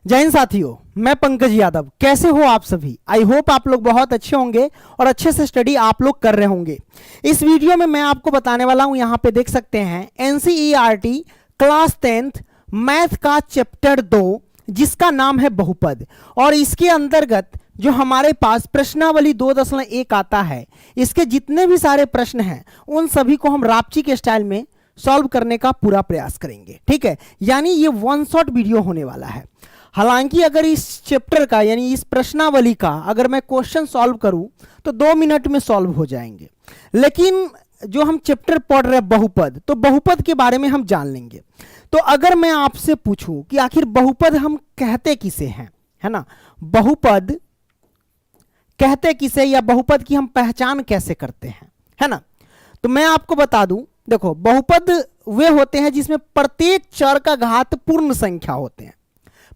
जय हिंद साथियों, मैं पंकज यादव। कैसे हो आप सभी? आई होप आप लोग बहुत अच्छे होंगे और अच्छे से स्टडी आप लोग कर रहे होंगे। इस वीडियो में मैं आपको बताने वाला हूं, यहां पे देख सकते हैं एनसीईआरटी क्लास 10th मैथ का चैप्टर 2 जिसका नाम है बहुपद। और इसके अंतर्गत जो हमारे पास प्रश्नावली 2.1 आता है, इसके जितने भी सारे प्रश्न हैं उन सभी को हम रापची के स्टाइल में सॉल्व करने का पूरा प्रयास करेंगे। ठीक है, यानी ये वन शॉट वीडियो होने वाला है। हालांकि अगर इस चैप्टर का यानी इस प्रश्नावली का अगर मैं क्वेश्चन सॉल्व करूं तो 2 मिनट में सॉल्व हो जाएंगे, लेकिन जो हम चैप्टर पढ़ रहे हैं बहुपद, तो बहुपद के बारे में हम जान लेंगे। तो अगर मैं आपसे पूछूं कि आखिर बहुपद हम कहते किसे हैं, है ना, बहुपद कहते किसे या बहुपद की हम पहचान कैसे करते हैं, है ना, तो मैं आपको बता दूं। देखो, बहुपद वे होते हैं जिसमें प्रत्येक चर का घात पूर्ण संख्या होते हैं,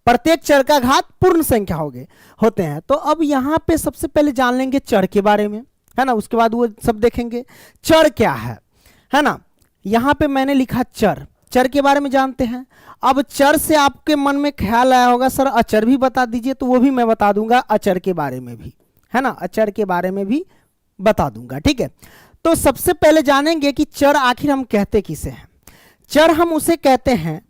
प्रत्येक चर का घात पूर्ण संख्या होते हैं। तो अब यहां पे सबसे पहले जान लेंगे चर के बारे में, है ना, उसके बाद वो सब देखेंगे चर क्या है ना। यहां पे मैंने लिखा चर, चर के बारे में जानते हैं। अब चर से आपके मन में ख्याल आया होगा सर अचर भी बता दीजिए, तो वो भी मैं बता दूंगा अचर के बारे में भी, है ना, अचर के बारे में भी बता दूंगा। ठीक है, तो सबसे पहले जानेंगे कि चर आखिर हम कहते किसे हैं। चर हम उसे कहते हैं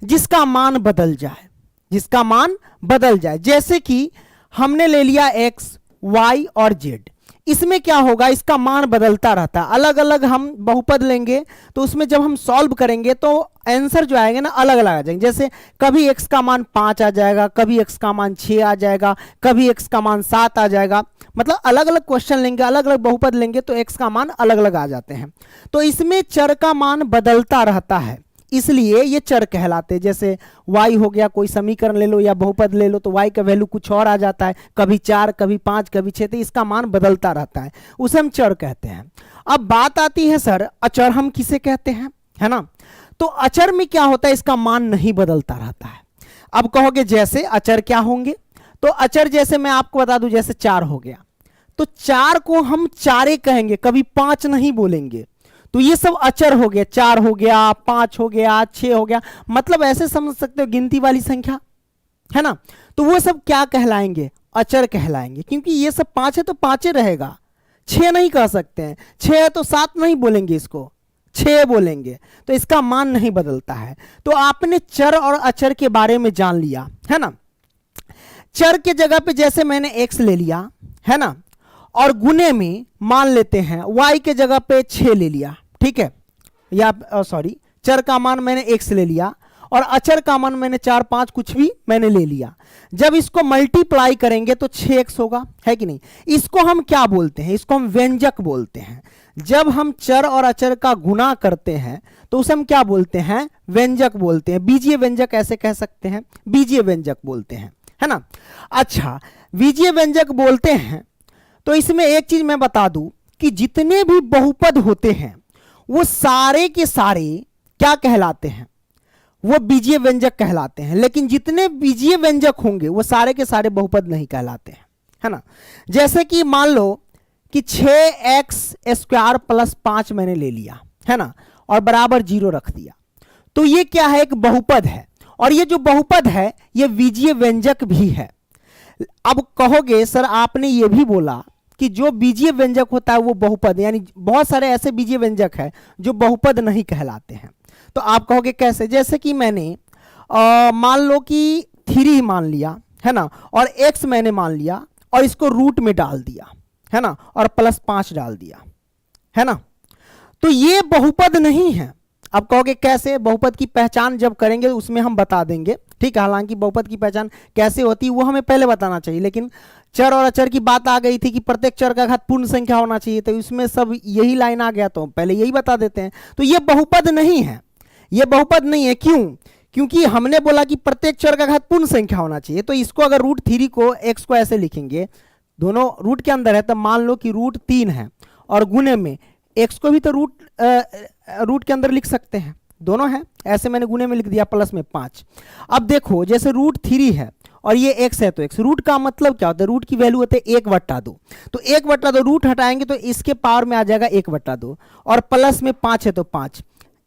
जिसका मान बदल जाए, जिसका मान बदल जाए। जैसे कि हमने ले लिया x, y और z, इसमें क्या होगा, इसका मान बदलता रहता है। अलग अलग हम बहुपद लेंगे तो उसमें जब हम सॉल्व करेंगे तो आंसर जो आएगा ना अलग अलग आ जाएंगे। जैसे कभी x का मान 5 आ जाएगा, कभी x का मान 6 आ जाएगा, कभी x का मान 7 आ जाएगा। मतलब अलग अलग क्वेश्चन लेंगे, अलग अलग बहुपद लेंगे तो x का मान अलग अलग आ जाते हैं। तो इसमें चर का मान बदलता रहता है, इसलिए ये चर कहलाते हैं। जैसे y हो गया, कोई समीकरण ले लो या बहुपद ले लो तो y का वैल्यू कुछ और आ जाता है, कभी 4, कभी 5, कभी 6, तो इसका मान बदलता रहता है, उसे हम चर कहते हैं। अब बात आती है सर अचर हम किसे कहते हैं, है ना। तो अचर में क्या होता है, इसका मान नहीं बदलता रहता है। अब कहोगे जैसे अचर क्या होंगे, तो अचर जैसे मैं आपको बता दूं, जैसे 4 हो गया तो 4 को हम चारे कहेंगे, कभी 5 नहीं बोलेंगे। तो ये सब अचर हो गया, 4 हो गया, 5 हो गया, 6 हो गया, मतलब ऐसे समझ सकते हो गिनती वाली संख्या, है ना। तो वो सब क्या कहलाएंगे, अचर कहलाएंगे, क्योंकि ये सब 5 है तो 5 रहेगा, 6 नहीं कह सकते हैं, 6 है तो 7 नहीं बोलेंगे, इसको 6 बोलेंगे, तो इसका मान नहीं बदलता है। तो आपने चर और अचर के बारे में जान लिया, है ना। चर के जगह पे जैसे मैंने x ले लिया, है ना, और गुने में मान लेते हैं y के जगह पे 6 ले लिया, ठीक है, या सॉरी, चर का मान मैंने x ले लिया और अचर का मान मैंने 4, 5 कुछ भी मैंने ले लिया। जब इसको मल्टीप्लाई करेंगे तो 6x होगा, है कि नहीं। इसको हम क्या बोलते हैं, इसको हम व्यंजक बोलते हैं। जब हम चर और अचर का गुना करते हैं तो उसे हम क्या बोलते हैं, व्यंजक बोलते हैं। बीजीय व्यंजक ऐसे कह सकते हैं, बीजीय व्यंजक बोलते हैं, है ना। अच्छा, बीजीय व्यंजक बोलते हैं तो इसमें एक चीज मैं बता दूं कि जितने भी बहुपद होते हैं वो सारे के सारे क्या कहलाते हैं, वो बीजीय व्यंजक कहलाते हैं। लेकिन जितने बीजीय व्यंजक होंगे वो सारे के सारे बहुपद नहीं कहलाते हैं, है ना। जैसे कि मान लो कि 6x² + 5 मैंने ले लिया, है ना, और बराबर 0 रख दिया, तो ये क्या है, एक बहुपद है। और ये जो बहुपद है ये बीजीय व्यंजक भी है। अब कहोगे सर आपने ये भी बोला कि जो बीजीय व्यंजक होता है वो बहुपद, यानी बहुत सारे ऐसे बीजीय व्यंजक है जो बहुपद नहीं कहलाते हैं। तो आप कहोगे कैसे, जैसे कि मैंने मान लो कि 3 मान लिया, है ना, और x मैंने मान लिया और इसको रूट में डाल दिया, है ना, और +5 डाल दिया, है ना, तो ये बहुपद नहीं है। अब कहोगे कैसे, बहुपद की पहचान जब करेंगे उसमें हम बता देंगे, ठीक है। हालांकि बहुपद की पहचान कैसे होती है वो हमें पहले बताना चाहिए, लेकिन चर और अचर की बात आ गई थी कि प्रत्येक चर का घात पूर्ण संख्या होना चाहिए, तो इसमें सब यही लाइन आ गया तो पहले यही बता देते हैं। तो ये बहुपद नहीं है, ये बहुपद नहीं है। क्यों, क्योंकि हमने बोला कि प्रत्येक चर का घात पूर्ण संख्या होना चाहिए। तो इसको अगर √3 को x को ऐसे लिखेंगे, दोनों रूट के अंदर है, तो मान लो कि √3 है और गुने में x को भी तो रूट के अंदर लिख सकते हैं, दोनों है, ऐसे मैंने गुने में लिख दिया +5। अब देखो जैसे √3 है और ये x है, तो x रूट का मतलब क्या होता है, रूट की वैल्यू होती है 1/2। तो 1/2 रूट हटाएंगे तो इसके पावर में आ जाएगा 1/2 और प्लस में 5 है तो 5,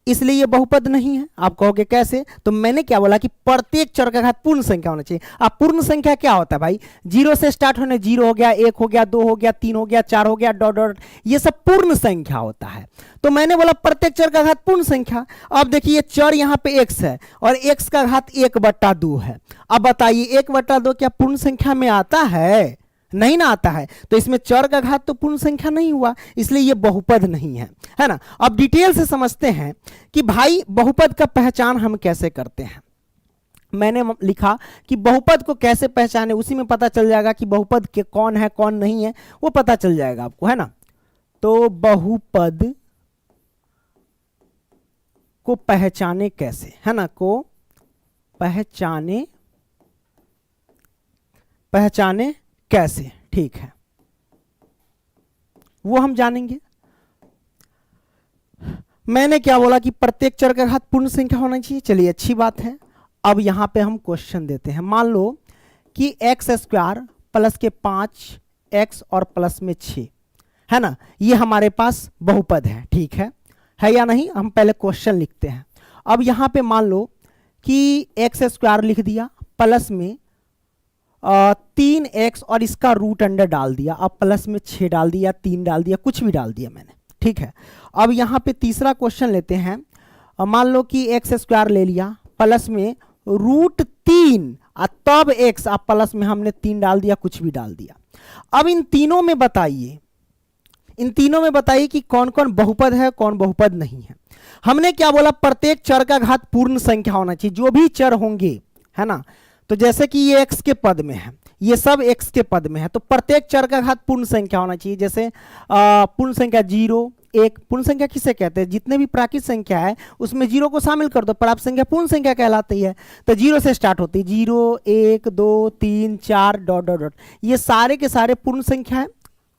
इसलिए ये बहुपद नहीं है। आप कहोगे कैसे, तो मैंने क्या बोला कि प्रत्येक चर का घात पूर्ण संख्या होना चाहिए। अब पूर्ण संख्या क्या होता है भाई, 0 से स्टार्ट होने, 0 हो गया, 1 हो गया, 2 हो गया, 3 हो गया, 4 हो गया, डॉट डॉट, ये सब पूर्ण संख्या होता है। तो मैंने बोला प्रत्येक चर का घात पूर्ण संख्या। अब देखिए चर यहाँ पे x है और x का घात 1/2 है। अब बताइए 1/2 क्या पूर्ण संख्या में आता है? नहीं ना आता है। तो इसमें चर का घात तो पूर्ण संख्या नहीं हुआ, इसलिए ये बहुपद नहीं है, है ना। अब डिटेल से समझते हैं कि भाई बहुपद का पहचान हम कैसे करते हैं। मैंने लिखा कि बहुपद को कैसे पहचाने, उसी में पता चल जाएगा कि बहुपद के कौन है कौन नहीं है, वो पता चल जाएगा आपको, है ना। तो बहुपद को पहचाने कैसे, है ना, को पहचाने कैसे, ठीक है, वो हम जानेंगे। मैंने क्या बोला कि प्रत्येक चर का घात पूर्ण संख्या होना चाहिए। चलिए अच्छी बात है। अब यहां पे हम क्वेश्चन देते हैं। मान लो कि x² प्लस के 5x और प्लस में 6, है ना, ये हमारे पास बहुपद है, ठीक है या नहीं। हम पहले क्वेश्चन लिखते हैं। अब यहां पे मान लो कि x² लिख दिया प्लस में 3x और इसका रूट अंडर डाल दिया। अब प्लस में 6 डाल दिया, 3 डाल दिया, कुछ भी डाल दिया मैंने, ठीक है। अब यहाँ पे तीसरा क्वेश्चन लेते हैं। मान लो कि x² ले लिया प्लस में √3 तब x, अब प्लस में हमने 3 डाल दिया, कुछ भी डाल दिया। अब इन तीनों में बताइए कि कौन कौन बहुपद है कौन बहुपद नहीं है। हमने क्या बोला, प्रत्येक चर का घात पूर्ण संख्या होना चाहिए, जो भी चर होंगे, है ना। तो जैसे कि ये x के पद में है, ये सब x के पद में है, तो प्रत्येक चर का घात पूर्ण संख्या होना चाहिए। जैसे पूर्ण संख्या 0, 1, पूर्ण संख्या किसे कहते हैं, जितने भी प्राकृत संख्या है उसमें 0 को शामिल कर दो, प्राप्त संख्या पूर्ण संख्या कहलाती है। तो 0 से स्टार्ट होती है, 0, 1, 2, 3, 4 डॉट डॉट डॉट, ये सारे के सारे पूर्ण संख्या है।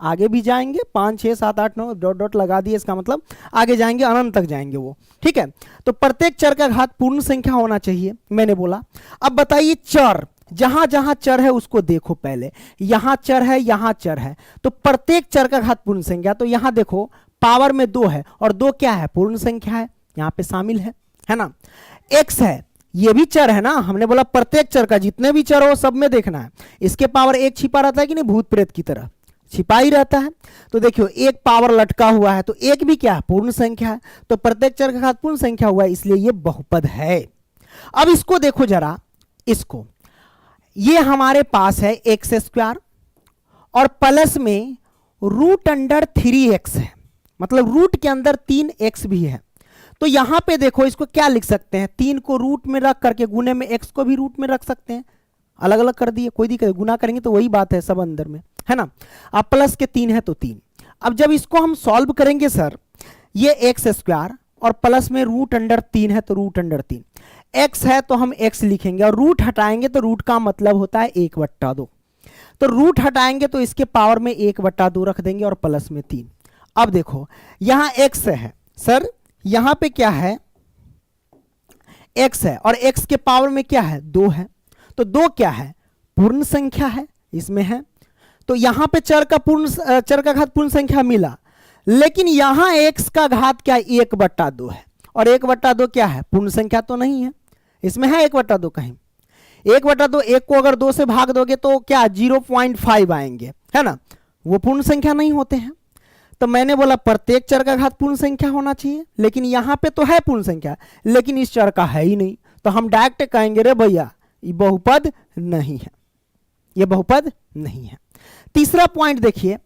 आगे भी जाएंगे, 5, 6, 7, 8, 9 डॉट डॉट लगा दिए, इसका मतलब आगे जाएंगे, अनंत तक जाएंगे वो, ठीक है। तो प्रत्येक चर का घात पूर्ण संख्या होना चाहिए, मैंने बोला। अब बताइए चर, जहां जहां चर है उसको देखो पहले, यहां चर है, यहां चर है, तो प्रत्येक चर का घात पूर्ण संख्या। तो यहां देखो पावर में 2 है और 2 क्या है, पूर्ण संख्या है, यहां पे शामिल है ना। x है, ये भी चर है ना। हमने बोला प्रत्येक चर का जितने भी चर हो सब में देखना है। इसके पावर 1 छिपा रहता है कि नहीं, भूत प्रेत की तरह छिपा ही रहता है। तो देखियो 1 पावर लटका हुआ है, तो 1 भी क्या है, पूर्ण संख्या है। तो प्रत्येक चर का घात पूर्ण संख्या हुआ है, इसलिए ये बहुपद है। अब इसको देखो जरा, इसको, ये हमारे पास है x² और प्लस में √3x है, मतलब रूट के अंदर 3x भी है। तो यहां पे देखो इसको क्या लिख सकते हैं, 3 को रूट में रख करके गुने में x को भी रूट में रख सकते हैं, अलग अलग कर दिए, कोई दिक्कत, गुना करेंगे तो वही बात है, सब अंदर में, है ना। अब प्लस के 3 है तो 3। अब जब इसको हम सॉल्व करेंगे सर, ये x² और प्लस में √3 है तो √3, x है तो हम x लिखेंगे और रूट हटाएंगे तो रूट का मतलब होता है 1/2। तो रूट हटाएंगे तो इसके पावर में 1/2 रख देंगे और प्लस में 3। अब देखो यहां x है सर, यहां पे क्या है, x है और x के पावर में क्या है, 2 है। तो 2 क्या है, पूर्ण संख्या है, इसमें है। तो यहां पे चर का घात पूर्ण संख्या मिला, लेकिन यहां x का घात क्या, 1/2 है। और 1/2 क्या है, पूर्ण संख्या तो नहीं है, इसमें है 1/2 कहीं। 1/2, 1 को अगर 2 से भाग दोगे तो क्या 0.5 आएंगे, है ना, वो पूर्ण संख्या नहीं होते हैं। तो मैंने बोला प्रत्येक चर का घात पूर्ण संख्या होना चाहिए, लेकिन यहां पे तो है पूर्ण संख्या, लेकिन इस चर का है ही नहीं। तो हम डायरेक्ट कहेंगे रे भैया ये बहुपद नहीं है, ये बहुपद नहीं है। तीसरा पॉइंट देखिए,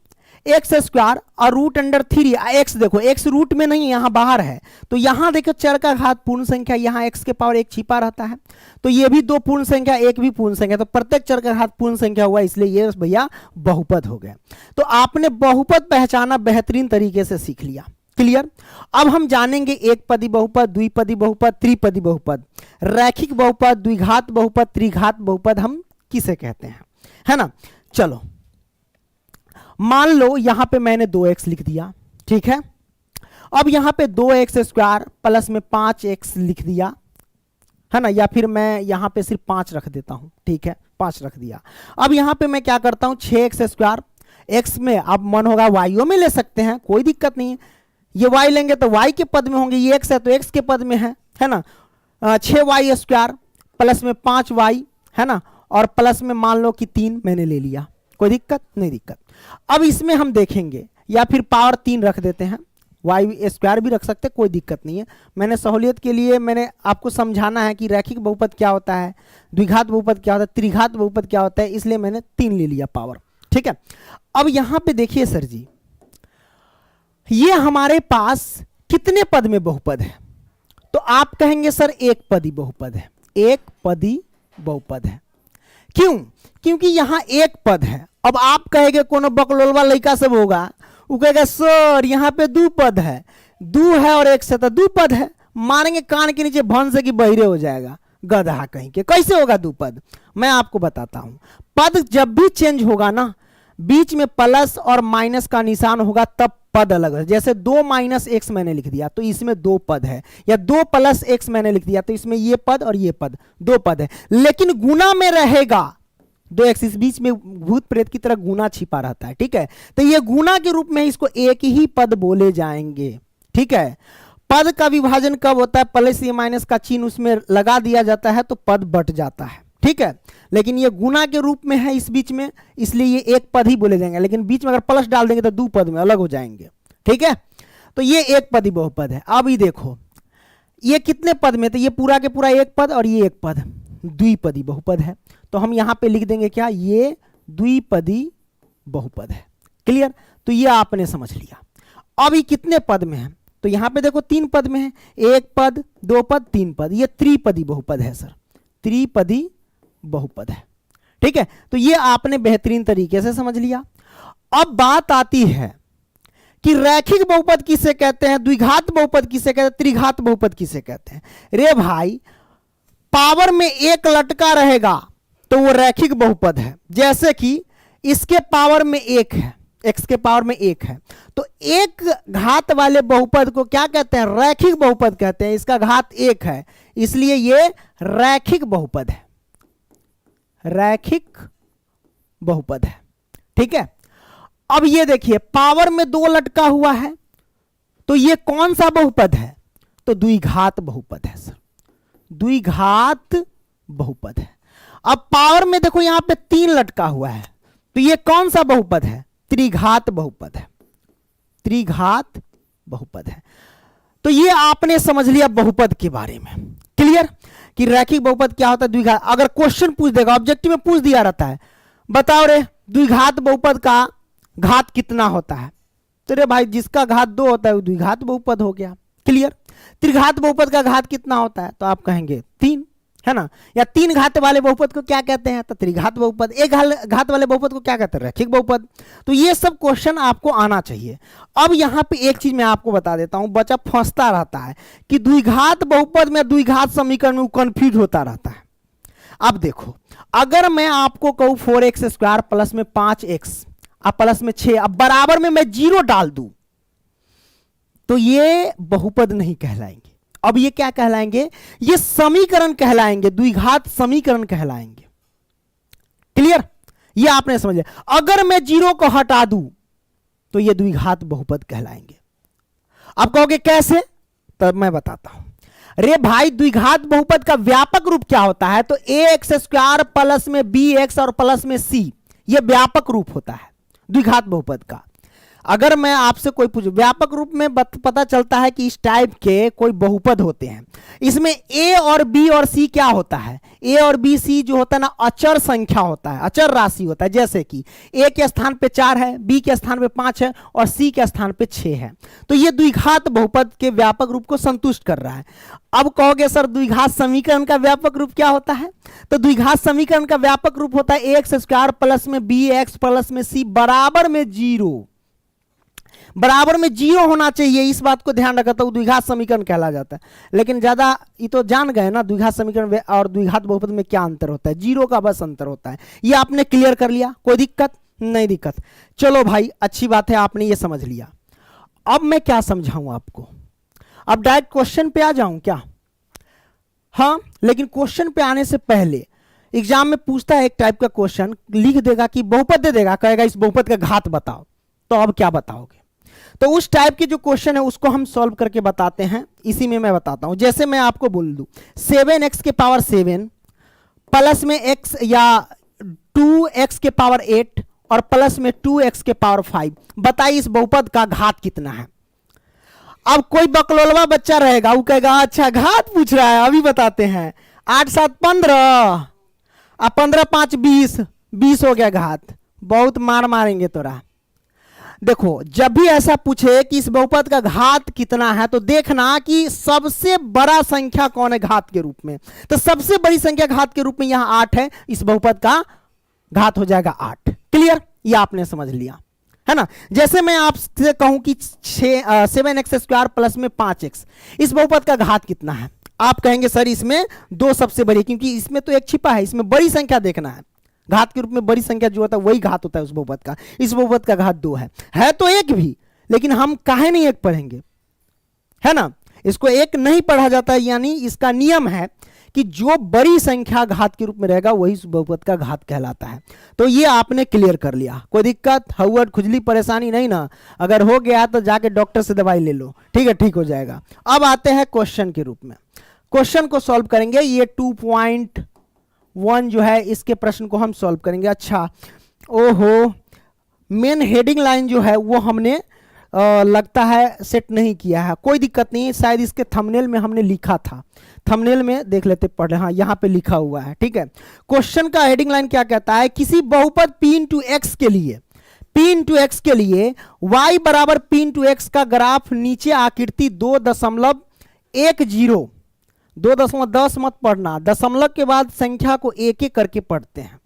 x² और √3, x देखो x रूट में नहीं, यहां बाहर है। तो यहां देखो चर का घात पूर्ण संख्या, यहां x के पावर 1 छिपा रहता है। तो ये भी 2 पूर्ण संख्या, 1 भी पूर्ण संख्या, तो प्रत्येक चर का घात पूर्ण संख्या हुआ, इसलिए ये भैया बहुपद हो गया। तो आपने बहुपद पहचाना बेहतरीन तरीके से सीख लिया, क्लियर। अब हम जानेंगे एक पदी बहुपद, द्विपदी बहुपद, त्रिपदी बहुपद, रैखिक बहुपद, द्विघात बहुपद, त्रिघात बहुपद हम किसे कहते हैं, है ना। चलो मान लो यहां पे मैंने 2x लिख दिया, ठीक है। अब यहां पे 2x² प्लस में 5x लिख दिया, है ना, या फिर मैं यहां पे सिर्फ 5 रख देता हूं, ठीक है, 5 रख दिया। अब यहां पे मैं क्या करता हूं, 6x², x में अब मन होगा वाइयों में ले सकते हैं, कोई दिक्कत नहीं है। ये y लेंगे तो y के पद में होंगे, ये x है तो x के पद में है ना। 6y स्क्वायर प्लस में 5y है ना, और प्लस में मान लो कि 3 मैंने ले लिया, कोई दिक्कत नहीं दिक्कत। अब इसमें हम देखेंगे, या फिर पावर 3 रख देते हैं, y स्क्वायर भी रख सकते, कोई दिक्कत नहीं है। मैंने सहूलियत के लिए मैंने आपको समझाना है कि रैखिक बहुपद क्या होता है, द्विघात बहुपद क्या होता है, त्रिघात बहुपद क्या होता है, इसलिए मैंने 3 ले लिया पावर, ठीक है। अब यहां पे देखिए सर जी, ये हमारे पास कितने पद में बहुपद है, तो आप कहेंगे सर एक पदी बहुपद है, एक पदी बहुपद है। क्यों? क्योंकि यहां एक पद है। अब आप कहेंगे कोनो बकलोलवा लड़का सब होगा, वो कहेगा सर यहाँ पे 2 पद है, 2 है और 1 से तो 2 पद है, मारेंगे कान के नीचे भन से कि बहिरे हो जाएगा, गधा कहीं के, कैसे होगा 2 पद? मैं आपको बताता हूं। पद जब भी चेंज होगा ना, बीच में प्लस और माइनस का निशान होगा तब पद अलग है। जैसे 2 माइनस x मैंने लिख दिया तो इसमें 2 पद है, या 2 प्लस x मैंने लिख दिया तो इसमें ये पद और ये पद 2 पद है। लेकिन गुना में रहेगा 2x, इस बीच में भूत प्रेत की तरह गुना छिपा रहता है, ठीक है। तो ये गुना के रूप में इसको एक ही पद बोले जाएंगे, ठीक है। पद का विभाजन कब होता है? प्लस या माइनस का चिन्ह उसमें लगा दिया जाता है तो पद बट जाता है, ठीक है। लेकिन ये गुना के रूप में है इस बीच में, इसलिए ये एक पद ही बोले जाएंगे। लेकिन बीच में अगर प्लस डाल देंगे तो 2 पद में अलग हो जाएंगे, ठीक है। तो ये एक पदी बहुपद है। अब ये देखो ये कितने पद में, तो ये पूरा के पूरा एक पद और ये एक पद, द्विपदी बहुपद है। तो हम यहां पे लिख देंगे क्या, ये द्विपदी बहुपद है। क्लियर? तो ये आपने समझ लिया। अब ये कितने पद में है, तो यहां पे देखो 3 पद में है, 1 पद 2 पद 3 पद, ये त्रिपदी बहुपद है सर, त्रिपदी बहुपद है, ठीक है। तो ये आपने बेहतरीन तरीके से समझ लिया। अब बात आती है कि रैखिक बहुपद किसे कहते हैं, द्विघात बहुपद किसे कहते हैं, त्रिघात बहुपद किसे कहते हैं। रे भाई, पावर में 1 लटका रहेगा तो वो रैखिक बहुपद है। जैसे कि इसके पावर में 1 है, x के पावर में 1 है, तो एक घात वाले बहुपद को क्या कहते हैं, रैखिक बहुपद कहते हैं। इसका घात 1 है, इसलिए ये रैखिक बहुपद है, रैखिक बहुपद है, ठीक है। अब ये देखिए पावर में 2 लटका हुआ है, तो ये कौन सा बहुपद है, तो द्विघात बहुपद है सर, द्विघात बहुपद है। अब पावर में देखो यहां पे 3 लटका हुआ है, तो ये कौन सा बहुपद है, त्रिघात बहुपद है, त्रिघात बहुपद है। तो ये आपने समझ लिया बहुपद के बारे में। क्लियर? कि रैखिक बहुपद क्या होता है, द्विघात। अगर क्वेश्चन पूछ देगा, ऑब्जेक्टिव में पूछ दिया रहता है, बताओ रे द्विघात बहुपद का घात कितना होता है, तो रे भाई जिसका घात 2 होता है वो द्विघात बहुपद हो गया। क्लियर? त्रिघात बहुपद का घात कितना होता है, तो आप कहेंगे 3, है ना। या 3 घात वाले बहुपद को क्या कहते हैं, तो त्रिघात बहुपद। 1 घात वाले बहुपद को क्या कहते हैं, रैखिक बहुपद। तो ये सब क्वेश्चन आपको आना चाहिए। अब यहां पे एक चीज मैं आपको बता देता हूं, बच्चा फंसता रहता है कि द्विघात बहुपद में द्विघात समीकरण में कंफ्यूज होता रहता है। अब देखो, अगर मैं आपको कहूं 4x स्क्वायर प्लस में 5x अब प्लस में 6 अब बराबर में मैं 0 डाल दूं, तो ये बहुपद नहीं कहलाएंगे। अब ये क्या कहलाएंगे, ये समीकरण कहलाएंगे, द्विघात समीकरण कहलाएंगे। क्लियर? ये आपने समझ लिया। अगर मैं 0 को हटा दूं तो ये द्विघात बहुपद कहलाएंगे। अब कहोगे कैसे, तब मैं बताता हूं। रे भाई, द्विघात बहुपद का व्यापक रूप क्या होता है, तो ax स्क्वायर प्लस में bx और प्लस में c, ये व्यापक रूप होता है द्विघात बहुपद का। अगर मैं आपसे कोई पूछूं, व्यापक रूप में पता चलता है कि इस टाइप के कोई बहुपद होते हैं। इसमें a और b और c क्या होता है, a और b c जो होता है ना, अचर संख्या होता है, अचर राशि होता है। जैसे कि a के स्थान पे 4 है, b के स्थान पे 5 है और c के स्थान पे 6 है। तो ये द्विघात बहुपद के व्यापक रूप को संतुष्ट कर रहा है। अब कहोगे सर द्विघात समीकरण का व्यापक रूप क्या होता है, तो द्विघात समीकरण का व्यापक रूप होता है ax स्क्वायर प्लस में bx प्लस में c बराबर में 0, बराबर में 0 होना चाहिए। इस बात को ध्यान रखता हूं, द्विघात समीकरण कहला जाता है। लेकिन ज्यादा ये तो जान गए ना द्विघात समीकरण और द्विघात बहुपद में क्या अंतर होता है, 0 का बस अंतर होता है। ये आपने क्लियर कर लिया, कोई दिक्कत नहीं दिक्कत। चलो भाई, अच्छी बात है, आपने ये समझ लिया। अब मैं क्या समझाऊं आपको, अब डायरेक्ट क्वेश्चन पे आ जाऊं क्या? हाँ, लेकिन क्वेश्चन पे आने से पहले एग्जाम में पूछता है एक टाइप का क्वेश्चन, लिख देगा कि बहुपद दे देगा, कहेगा इस बहुपद का घात बताओ, तो अब क्या बताओगे? तो उस टाइप के जो क्वेश्चन है उसको हम सॉल्व करके बताते हैं। इसी में मैं बताता हूं, जैसे मैं आपको बोल दूं 7x के पावर 7 प्लस में x या 2x के पावर 8 और प्लस में 2x के पावर 5, बताइए इस बहुपद का घात कितना है। अब कोई बकलोलवा बच्चा रहेगा, वो कहेगा अच्छा घात पूछ रहा है, अभी बताते हैं। 8 7 15, अब 15 5 20, 20 हो गया घात। बहुत मार मारेंगे तोरा। देखो जब भी ऐसा पूछे कि इस बहुपद का घात कितना है, तो देखना कि सबसे बड़ा संख्या कौन है घात के रूप में। तो सबसे बड़ी संख्या घात के रूप में यहां 8 है, इस बहुपद का घात हो जाएगा 8। क्लियर, ये आपने समझ लिया है ना। जैसे मैं आपसे कहूं कि 7x² प्लस में 5x, इस बहुपद का घात कितना है। आप कहेंगे सर इसमें 2 सबसे बड़ी, क्योंकि इसमें तो एक छिपा है, इसमें बड़ी संख्या देखना है। घात के रूप में बड़ी संख्या जो होता है वही घात होता है उस बहुपद का। इस बहुपद का घात 2 है तो एक भी, लेकिन हम काहे नहीं एक पढ़ेंगे, है ना। इसको एक नहीं पढ़ा जाता है, यानी इसका नियम है कि जो बड़ी संख्या घात के रूप में रहेगा वही उस बहुपद का घात कहलाता है। तो ये आपने क्लियर कर लिया। कोई दिक्कत, हवट, खुजली, परेशानी नहीं ना। अगर हो गया तो जाके डॉक्टर से दवाई ले लो, ठीक है, ठीक हो जाएगा। अब आते हैं क्वेश्चन के रूप में, क्वेश्चन को सॉल्व करेंगे। ये 2.1 जो है इसके प्रश्न को हम सॉल्व करेंगे। अच्छा, ओहो, मेन हेडिंग लाइन जो है वो हमने लगता है सेट नहीं किया है। कोई दिक्कत नहीं, शायद इसके थंबनेल में हमने लिखा था। थंबनेल में देख लेते, पढ़ रहे, हाँ यहाँ पे लिखा हुआ है, ठीक है। क्वेश्चन का हेडिंग लाइन क्या कहता है, किसी बहुपद p इंटू एक्स के लिए, p इंटू एक्स के लिए y बराबर p इंटू एक्स का ग्राफ नीचे आकृति 2.10, 2.10 मत पढ़ना, दशमलव के बाद संख्या को एक एक करके पढ़ते हैं।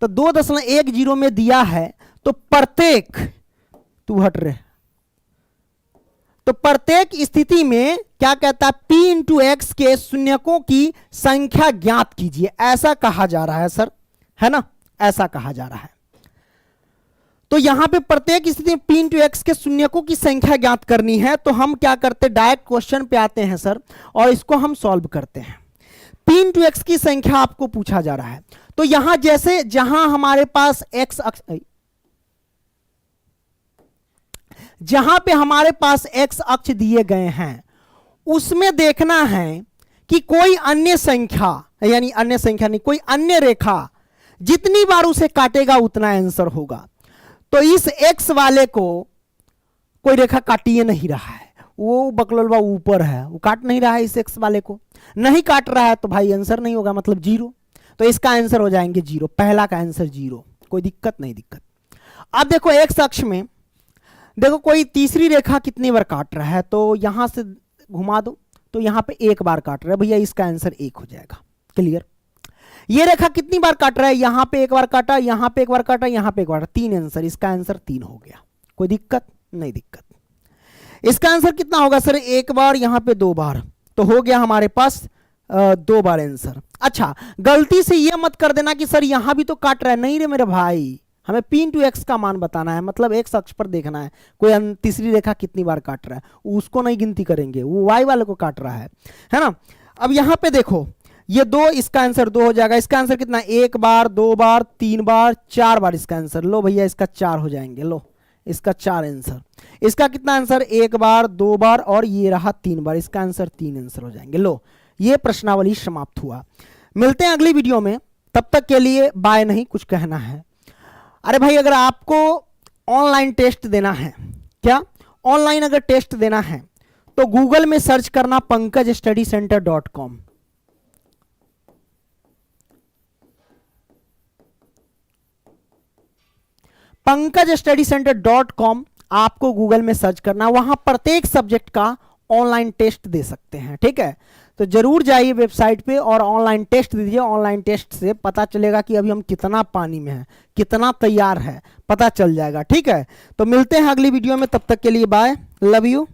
तो 2.10 में दिया है, तो प्रत्येक, तू हट रहे, तो प्रत्येक स्थिति में क्या कहता है, p इंटू एक्स के शून्यकों की संख्या ज्ञात कीजिए, ऐसा कहा जा रहा है सर, है ना, ऐसा कहा जा रहा है। तो यहां पे प्रत्येक स्थिति में p इंटू एक्स के शून्यकों की संख्या ज्ञात करनी है। तो हम क्या करते, डायरेक्ट क्वेश्चन पे आते हैं सर, और इसको हम सॉल्व करते हैं। p इंटू एक्स की संख्या आपको पूछा जा रहा है। तो यहां जैसे जहां हमारे पास x अक्ष, जहां पे हमारे पास x अक्ष दिए गए हैं, उसमें देखना है कि कोई अन्य संख्या, यानी अन्य संख्या नहीं, कोई अन्य रेखा जितनी बार उसे काटेगा उतना आंसर होगा। तो इस x वाले को कोई रेखा काटिए नहीं रहा है, वो बकलोलवा ऊपर है, वो काट नहीं रहा है। इस x वाले को नहीं काट रहा है तो भाई आंसर नहीं होगा, मतलब 0। तो इसका आंसर हो जाएंगे 0, पहला का आंसर 0। कोई दिक्कत नहीं, दिक्कत। अब देखो x अक्ष में देखो कोई तीसरी रेखा कितनी बार काट रहा है, तो यहां से घुमा दो, तो यहां पे एक बार काट रहा है भैया, इसका आंसर 1 हो जाएगा। क्लियर। ये रेखा कितनी बार काट रहा है, यहां पे एक बार काटा, यहां पे एक बार काटा, यहां पे एक बार, 3 आंसर, इसका आंसर 3 हो गया। कोई दिक्कत नहीं, दिक्कत। इसका आंसर कितना होगा सर, 1 बार, यहां पे 2 बार, तो हो गया हमारे पास 2 बार आंसर। अच्छा, गलती से ये मत कर देना कि सर यहां भी तो काट रहा है, नहीं रे मेरे भाई, हमें p इंटू एक्स का मान बताना है, मतलब x अक्ष पर देखना है कोई तीसरी रेखा कितनी बार काट रहा है, उसको नहीं गिनती करेंगे, वो y वाले को काट रहा है ना। अब यहां पे देखो ये 2, इसका आंसर 2 हो जाएगा। इसका आंसर कितना, 1 बार, 2 बार, 3 बार, 4 बार इसका आंसर। लो भैया इसका 4 हो जाएंगे, लो इसका 4 आंसर। इसका कितना आंसर, 1 बार, 2 बार और ये रहा 3 बार, इसका आंसर 3 आंसर हो जाएंगे। लो ये प्रश्नावली समाप्त हुआ। मिलते हैं अगली वीडियो में, तब तक के लिए बाय नहीं, कुछ कहना है। अरे भाई अगर आपको ऑनलाइन टेस्ट देना है, क्या ऑनलाइन अगर टेस्ट देना है तो गूगल में सर्च करना pankajstudycenter.com। pankajstudycenter.com आपको गूगल में सर्च करना, वहां प्रत्येक सब्जेक्ट का ऑनलाइन टेस्ट दे सकते हैं, ठीक है। तो जरूर जाइए वेबसाइट पे और ऑनलाइन टेस्ट दीजिए। ऑनलाइन टेस्ट से पता चलेगा कि अभी हम कितना पानी में हैं, कितना तैयार है, पता चल जाएगा, ठीक है। तो मिलते हैं अगली वीडियो में, तब तक के लिए बाय, लव यू।